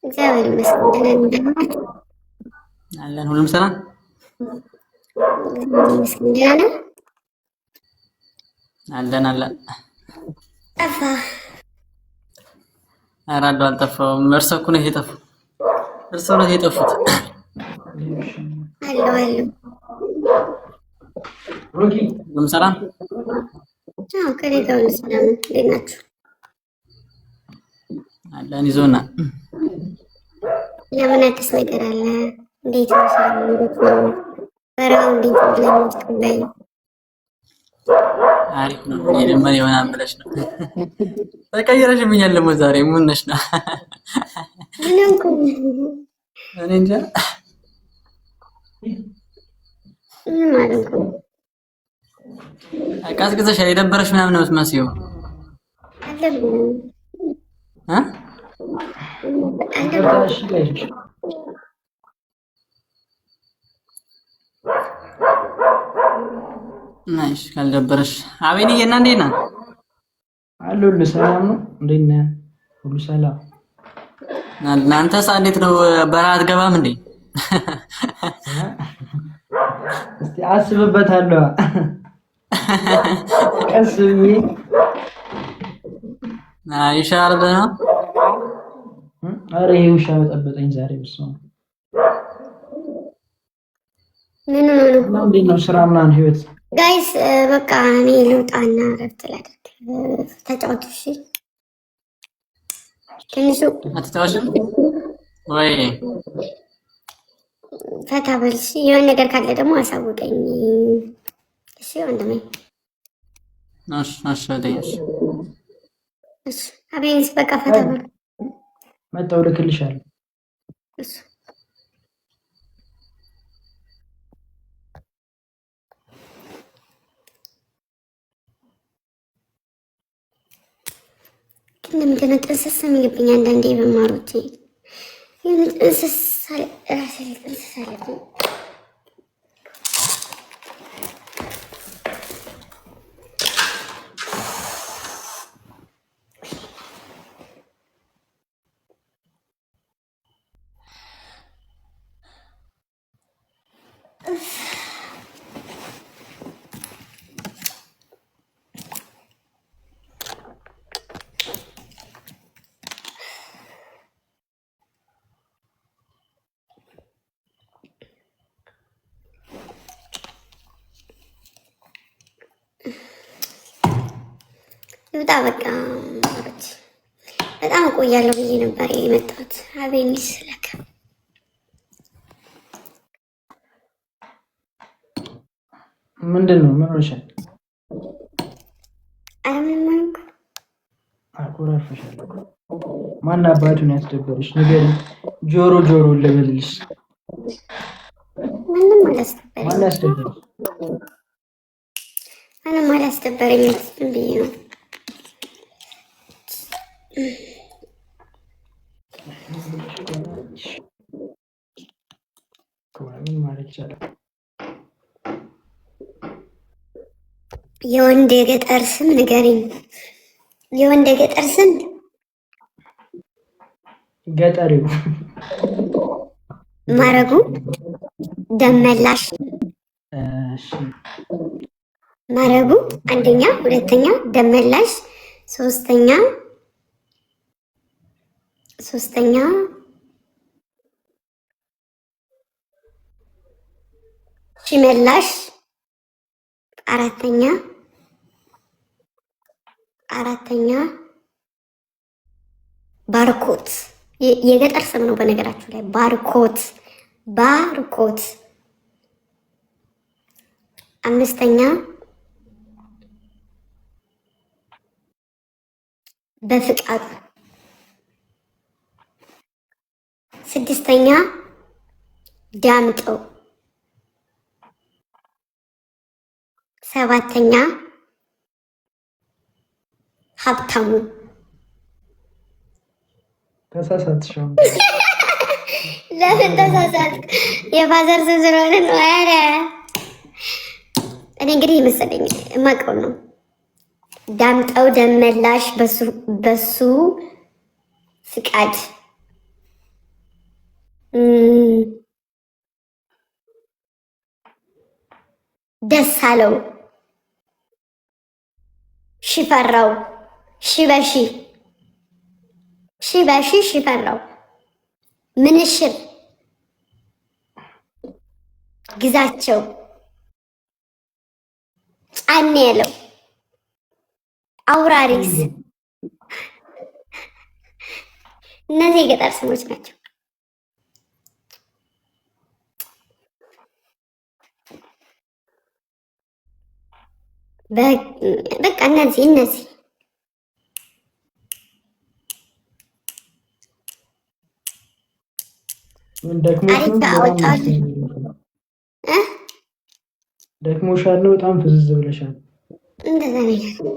እግዚአብሔር ይመስገን ደህና ነኝ። አለን ሁሉም ሰላም እግዚአብሔር ይመስገን ደህና ነህ? አለን ጠፋህ? ኧረ እንደው አልጠፋሁም። እርሶ እኮ ነው የጠፉት። እርሶ ነው የጠፉት። አለሁ። ሁሉም ሰላም አዎ ከእኔ ጋር ሁሉ ሰላም ነው። እንዴት ናችሁ? አለን ይዞናል። ለምን አዲስ ነገር አለ? እንዴት ነው ስራ? እንዴት ነው በረሃው? እንዴት ነው ለምትቀበል? አሪፍ ነው። እኔ ደግሞ የሆነ ብለሽ ነው ተቀየረሽብኛል። ደግሞ ዛሬ ምን ነሽ ነው? ምን እንኳ እኔ እንጃ ምን ማለት ነው? ቀዝቅዘሽ የደበረሽ ምናምን ነው የምትመስይው አለብኝ እ ናይሽ ካልደበረሽ አቤንዬ እና እንዴት ነህ? አለሁልህ። ሰላም ነው? እንዴት ነህ? ሁሉ ሰላም? እናንተስ እንዴት ነው? በረሃ አትገባም እንዴ? እስቲ አስብበታለሁ። ቀስ ብዬ ይሻላል ነው። ኧረ ይሄ ውሻ በጠበጠኝ ዛሬ። ብሶ ምን ነው? እንዴት ነው ስራ ምናምን ህይወት? ጋይስ በቃ እኔ ልውጣና እረፍት ላድርግ። ተጫወቱ እሺ። ትንሹ አትተዋሽም ወይ? ፈታ በል እሺ። የሆነ ነገር ካለ ደግሞ አሳውቀኝ እሺ ወንድሜ። እሺ አቤንስ በቃ ፈታ በል። መጣሁ እልክልሻለሁ። እሺ ለምንድን ነው ጥንስስ የሚልብኝ አንዳንዴ በማሮቼ ጥንስስ ራሴ ጥንስስ አለብኝ። ይውጣ በቃ ማሮቼ። በጣም እቆያለሁ ብዬ ነበር የመጣሁት። አቤኒስ ለካ ምንድን ነው? ምን ሆነሻል? ኧረ ምንም አልኩ። አኮራርፈሻል እኮ። ማን አባቱን ያስደበረሽ? ንገሪኝ። ጆሮ ልበልልሽ። ምንም አላስደበረኝ። ማን ያስደበረሽ? ምንም አላስደበረኝም። ዝም ብዬ ነው። ምን ማለት ይቻላል? የወንድ የገጠር ስም ንገሪኝ። የወንድ የገጠር ስም ገጠሪው ማረጉ፣ ደመላሽ። እሺ ማረጉ አንደኛ፣ ሁለተኛ ደመላሽ፣ ሶስተኛ ሽመላሽ፣ አራተኛ ባርኮት። የገጠር ስም ነው በነገራችሁ ላይ ባርኮት። አምስተኛ በፍቃዱ። ስድስተኛ ዳምጠው። ሰባተኛ ሀብታሙ። ተሳሳትሽ። ለምን ተሳሳትክ? የፋዘር ስም ስለሆነ ነው። ኧረ እኔ እንግዲህ ይመስለኝ የማውቀው ነው። ዳምጠው ደመላሽ፣ በሱ ፍቃድ ደስ አለው ሽፈራው ሽበሺ ሽበሺ ሽፈራው ምንሽር ግዛቸው ጫኔ ያለው አውራሪስ እነዚህ የገጠር ስሞች ናቸው። በቃ እነዚህ ደክሞሻል ነው በጣም ፍዝዝ ብለሻል። እንደዛ ነው።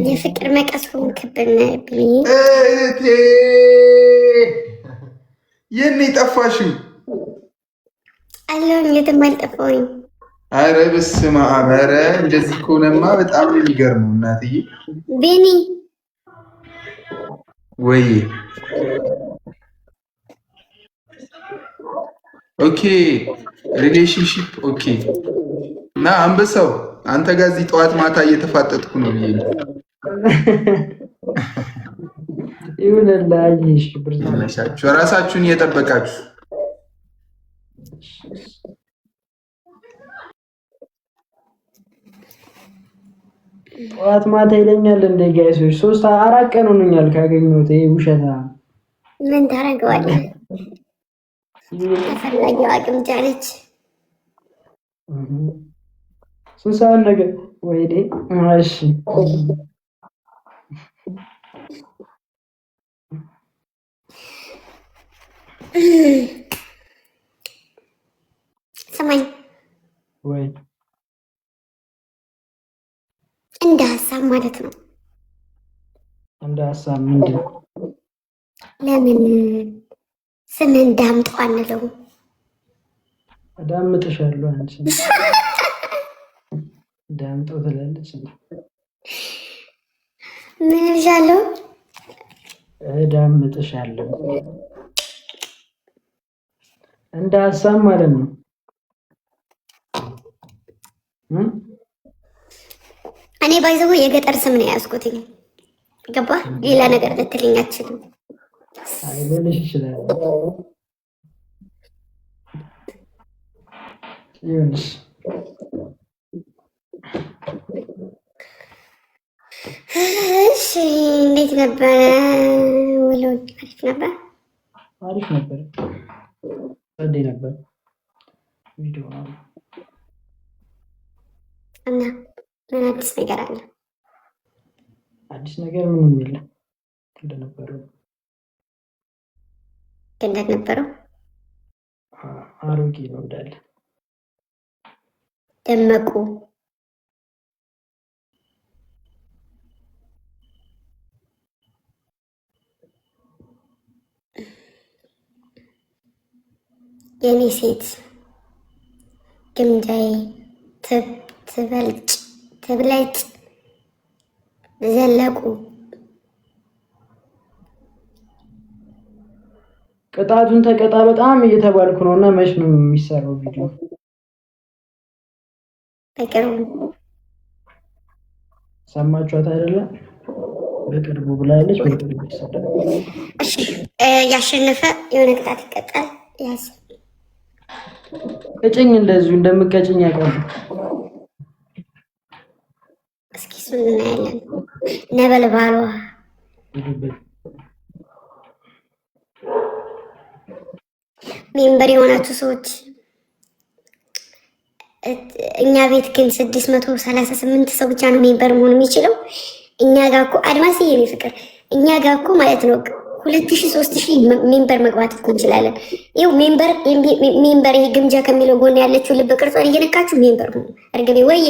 የፍቅር መቀስ ሆንክብኝ እህቴ። የት ነው የጠፋሽው? አለሁኝ፣ የትም አልጠፋሁኝ። አረ በስመ አብ! ኧረ እንደዚህ ከሆነማ በጣም የሚገርመው እናትዬ። ቤኒ ወይ ኦኬ፣ ሪሌሽንሺፕ ኦኬ። እና አንበሳው አንተ ጋር እዚህ ጠዋት ማታ እየተፋጠጥኩ ነው ብዬ ነው። ይሁንላይሽ ብርታችሁ ራሳችሁን እየጠበቃችሁ ጠዋት ማታ ይለኛል እንደ ጋይሶች 3-4 ቀን ሆኖኛል ካገኘሁት። ይሄ ውሸታ ምን ታደርገዋለህ? ተፈላጊው አቅም ጃለች። ስንት ሰዓት ነገር ወይዴ። እሺ ሰማኝ ወይ እንደ ሀሳብ ማለት ነው። እንደ ሀሳብ ምንድን ነው? ለምን ስምን ዳምጠው አንለው? እዳምጥሻለሁ አንቺ ዳምጠው ትላለች። ምን ልሻለሁ? እዳምጥሻለሁ እንደ ሀሳብ ማለት ነው። እኔ ባይዘው የገጠር ስም ነው ያዝኩትኝ። ገባ? ሌላ ነገር ልትልኝ አትችልም። አይበልሽ ይችላል። ይሁንሽ። እሺ እንዴት ነበረ ውሎ? አሪፍ ነበር። አሪፍ ነበር። ጸዴ ነበር። ቪዲዮ እና ምን አዲስ ነገር አለ? አዲስ ነገር ምንም የለም። እንደነበረው አሮጌ ነው እንዳለ። ደመቁ የኔ ሴት ግምጃዬ ትብለጭ ዘለቁ ቅጣቱን ተቀጣ በጣም እየተባልኩ ነው። እና መች ነው የሚሰራው ቪዲዮ? በቅርቡ ሰማችኋት አይደለ? በቅርቡ ብላለች። በቅርቡ ይሰራል። እሺ ያሸነፈ የሆነ ቅጣት ይቀጣል። ያስ ቅጭኝ እንደዚሁ እንደምቀጭኝ ያውቃሉ። እስኪ እሱን እናያለን። ነበልባሏ ሜምበር የሆናችሁ ሰዎች እኛ ቤት ግን 638 ሰው ብቻ ነው ሜምበር መሆን የሚችለው። እኛ ጋር እኮ አድማስ የኔ ፍቅር እኛ ጋር እኮ ማለት ነው 2000 3000 ሜምበር መግባት እኮ እንችላለን። ይኸው ሜምበር ይሄ ግምጃ ከሚለው ጎን ያለችው ልብ ቅርጿን እየነካችሁ ሜምበር ሁኑ። እርግቤ ወይ